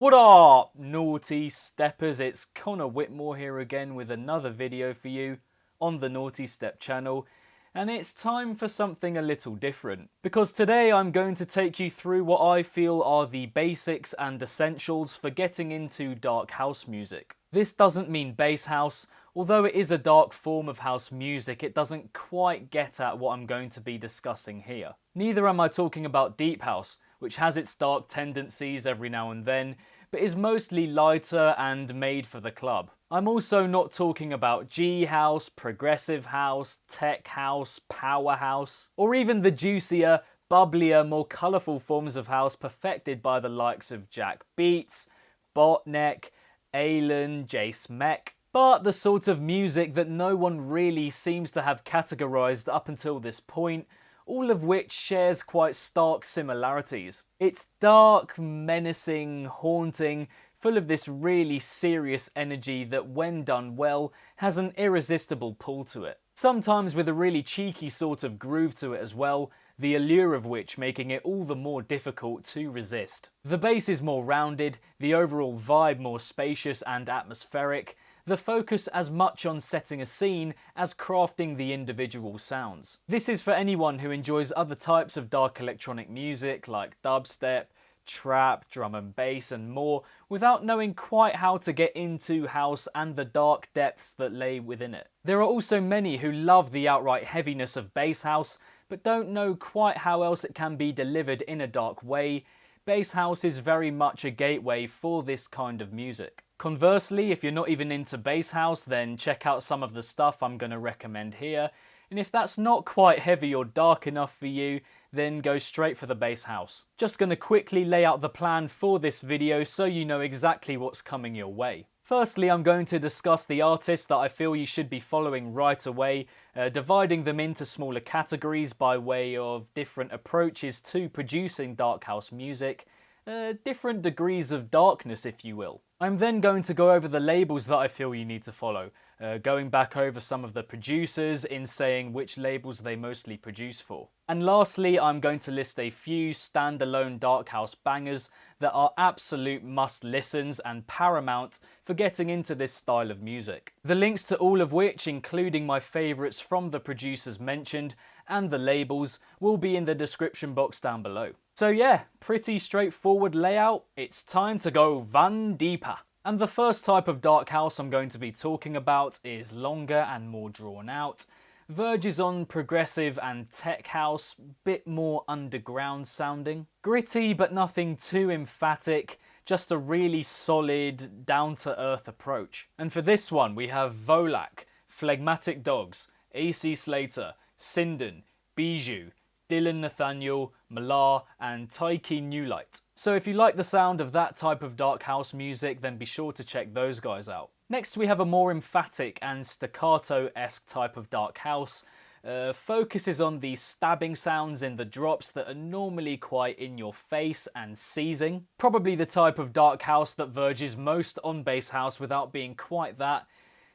What up, naughty steppers? It's Connor Whitmore here again with another video for you on the Nawtystep channel, and it's time for something a little different. Because today I'm going to take you through what I feel are the basics and essentials for getting into dark house music. This doesn't mean bass house. Although it is a dark form of house music, it doesn't quite get at what I'm going to be discussing here. Neither am I talking about deep house, which has its dark tendencies every now and then, but is mostly lighter and made for the club. I'm also not talking about G house, progressive house, tech house, power house, or even the juicier, bubblier, more colourful forms of house perfected by the likes of Jack Beats, Botneck, Alan, Jace Mech, but the sort of music that no one really seems to have categorised up until this point, all of which shares quite stark similarities. It's dark, menacing, haunting, full of this really serious energy that when done well has an irresistible pull to it. Sometimes with a really cheeky sort of groove to it as well, the allure of which making it all the more difficult to resist. The bass is more rounded, the overall vibe more spacious and atmospheric, the focus as much on setting a scene as crafting the individual sounds. This is for anyone who enjoys other types of dark electronic music like dubstep, trap, drum and bass and more, without knowing quite how to get into house and the dark depths that lay within it. There are also many who love the outright heaviness of bass house, but don't know quite how else it can be delivered in a dark way. Bass house is very much a gateway for this kind of music. Conversely, if you're not even into bass house, then check out some of the stuff I'm going to recommend here, and if that's not quite heavy or dark enough for you, then go straight for the bass house. Just going to quickly lay out the plan for this video so you know exactly what's coming your way. Firstly, I'm going to discuss the artists that I feel you should be following right away, dividing them into smaller categories by way of different approaches to producing dark house music, different degrees of darkness if you will. I'm then going to go over the labels that I feel you need to follow, going back over some of the producers in saying which labels they mostly produce for. And lastly, I'm going to list a few standalone dark house bangers that are absolute must-listens and paramount for getting into this style of music. The links to all of which, including my favourites from the producers mentioned and the labels, will be in the description box down below. So yeah, pretty straightforward layout. It's time to go van deeper. And the first type of dark house I'm going to be talking about is longer and more drawn out, verges on progressive and tech house, bit more underground sounding. Gritty but nothing too emphatic, just a really solid, down-to-earth approach. And for this one we have Volac, Phlegmatic Dogs, AC Slater, Sinden, BIJOU, Dillon Nathaniel, Malaa and Taiki Nulight. So if you like the sound of that type of dark house music, then be sure to check those guys out. Next we have a more emphatic and staccato-esque type of dark house. Focuses on the stabbing sounds in the drops that are normally quite in your face and seizing. Probably the type of dark house that verges most on bass house without being quite that.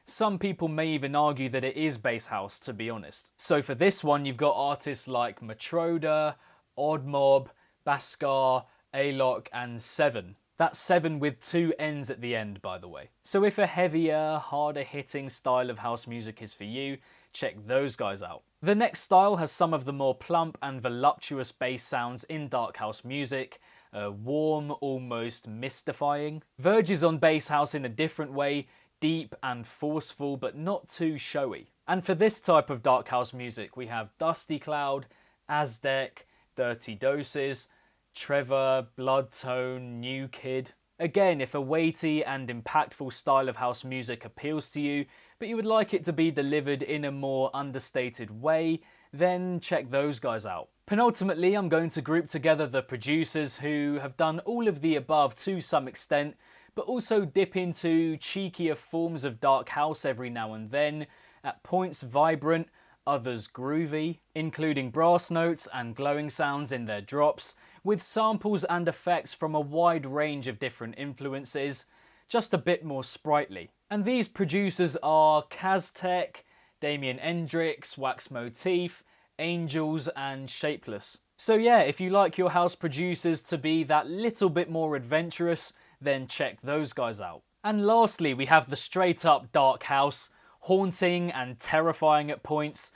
Some people may even argue that it is bass house, to be honest. So for this one, you've got artists like Matroda, Oddmob, Bhaskar, ALOK and Sevenn. That's Sevenn with two N's at the end, by the way. So if a heavier, harder hitting style of house music is for you, check those guys out. The next style has some of the more plump and voluptuous bass sounds in dark house music. Warm, almost mystifying. Verges on bass house in a different way, deep and forceful but not too showy. And for this type of dark house music we have Dustycloud, ASDEK, Dirty Doses, Treovr, Bloodtone, NuKid. Again, if a weighty and impactful style of house music appeals to you, but you would like it to be delivered in a more understated way, then check those guys out. Penultimately, I'm going to group together the producers who have done all of the above to some extent, but also dip into cheekier forms of dark house every now and then, at points vibrant, others groovy, including brass notes and glowing sounds in their drops, with samples and effects from a wide range of different influences, just a bit more sprightly. And these producers are Kaztek, Damien Endrix, Wax Motif, Angels and Shapeless. So yeah, if you like your house producers to be that little bit more adventurous, then check those guys out. And lastly, we have the straight up dark house, haunting and terrifying at points,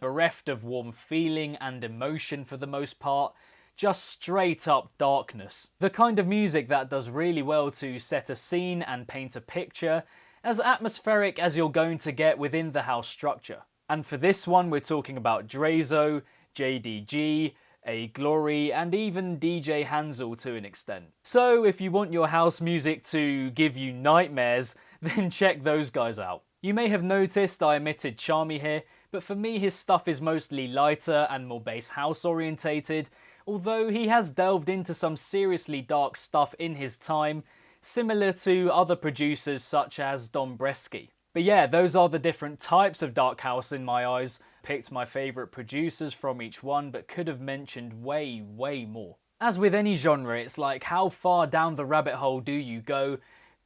bereft of warm feeling and emotion for the most part, just straight up darkness. The kind of music that does really well to set a scene and paint a picture, as atmospheric as you're going to get within the house structure. And for this one, we're talking about Drezo, JDG, A Glory, and even DJ Hansel to an extent. So if you want your house music to give you nightmares, then check those guys out. You may have noticed I omitted Charmy here, but for me his stuff is mostly lighter and more bass house orientated, although he has delved into some seriously dark stuff in his time, similar to other producers such as Dombresky. But yeah, those are the different types of dark house in my eyes. Picked my favourite producers from each one, but could have mentioned way more. As with any genre, it's like how far down the rabbit hole do you go?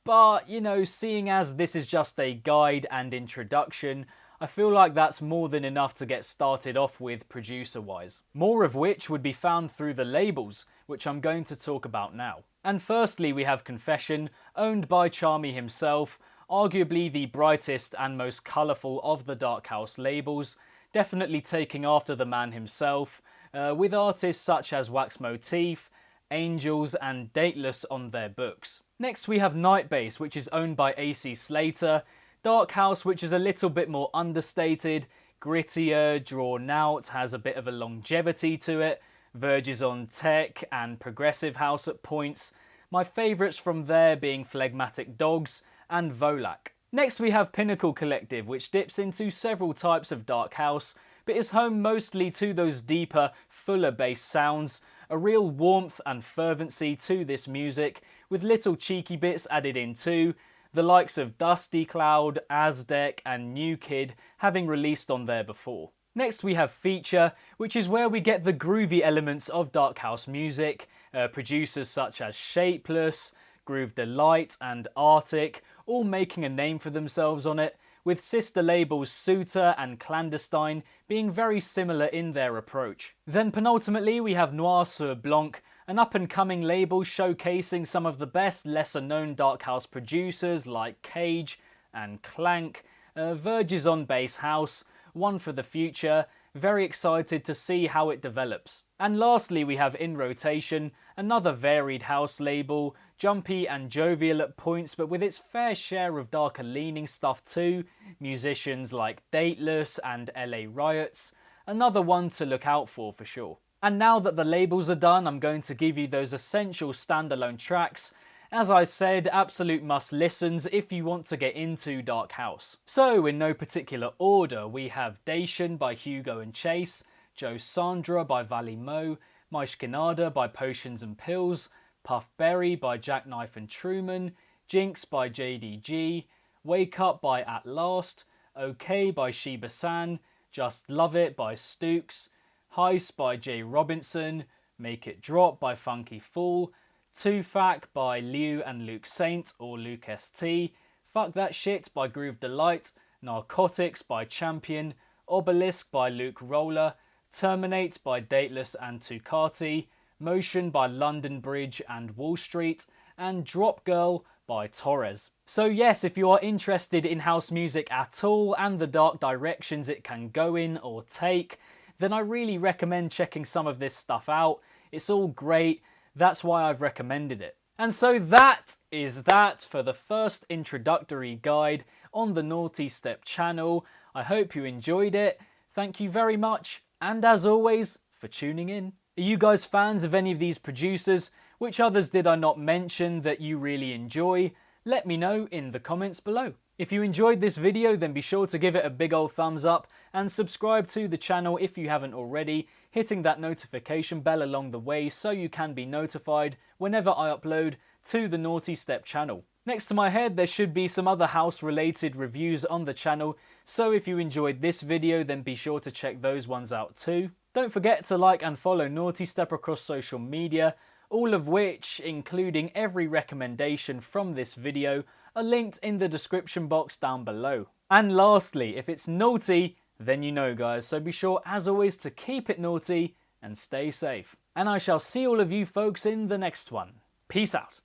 But, you know, seeing as this is just a guide and introduction, I feel like that's more than enough to get started off with producer-wise. More of which would be found through the labels, which I'm going to talk about now. And firstly, we have Confession, owned by Charmy himself, arguably the brightest and most colourful of the Dark House labels, definitely taking after the man himself, with artists such as Wax Motif, Angels and Dateless on their books. Next we have Nightbase, which is owned by AC Slater, Dark House which is a little bit more understated, grittier, drawn out, has a bit of a longevity to it, verges on tech and progressive house at points, my favourites from there being Phlegmatic Dogs and Volac. Next we have Pinnacle Collective, which dips into several types of dark house, but is home mostly to those deeper, fuller bass sounds, a real warmth and fervency to this music, with little cheeky bits added in too, the likes of Dustycloud, ASDEK and NuKid having released on there before. Next we have Feature, which is where we get the groovy elements of dark house music, producers such as Shapeless, Groove Delight and Arctic, all making a name for themselves on it, with sister labels Suitor and Clandestine being very similar in their approach. Then penultimately we have Noir sur Blanc, an up-and-coming label showcasing some of the best lesser-known dark house producers like Cage and Clank, verges on bass house, one for the future, very excited to see how it develops. And lastly we have In Rotation, another varied house label, jumpy and jovial at points but with its fair share of darker leaning stuff too, musicians like Dateless and LA Riots, another one to look out for sure. And now that the labels are done, I'm going to give you those essential standalone tracks. As I said, absolute must listens if you want to get into dark house. So in no particular order, we have Dacian by Hugo and Chase, Joe Sandra by Valley Mo, Maishkinada by Potions and Pills, Puff Berry by Jackknife and Truman, Jinx by JDG, Wake Up by At Last, OK by Shiba San, Just Love It by Stooks, Heist by Jay Robinson, Make It Drop by Funky Fool, Tufac by Liu and Luke Saint or Luke ST, Fuck That Shit by Groove Delight, Narcotics by Champion, Obelisk by Luke Roller, Terminate by Dateless and Tukati, Motion by London Bridge and Wall Street, and Drop Girl by Torres. So yes, if you are interested in house music at all and the dark directions it can go in or take, then I really recommend checking some of this stuff out. It's all great, that's why I've recommended it. And so that is that for the first introductory guide on the Nawtystep channel. I hope you enjoyed it. Thank you very much, and as always, for tuning in. Are you guys fans of any of these producers? Which others did I not mention that you really enjoy? Let me know in the comments below. If you enjoyed this video, then be sure to give it a big old thumbs up and subscribe to the channel if you haven't already, hitting that notification bell along the way so you can be notified whenever I upload to the Nawtystep channel. Next to my head there should be some other house related reviews on the channel, so if you enjoyed this video then be sure to check those ones out too. Don't forget to like and follow Nawtystep across social media, all of which, including every recommendation from this video, are linked in the description box down below. And lastly, if it's naughty, then you know guys, so be sure as always to keep it naughty and stay safe. And I shall see all of you folks in the next one. Peace out.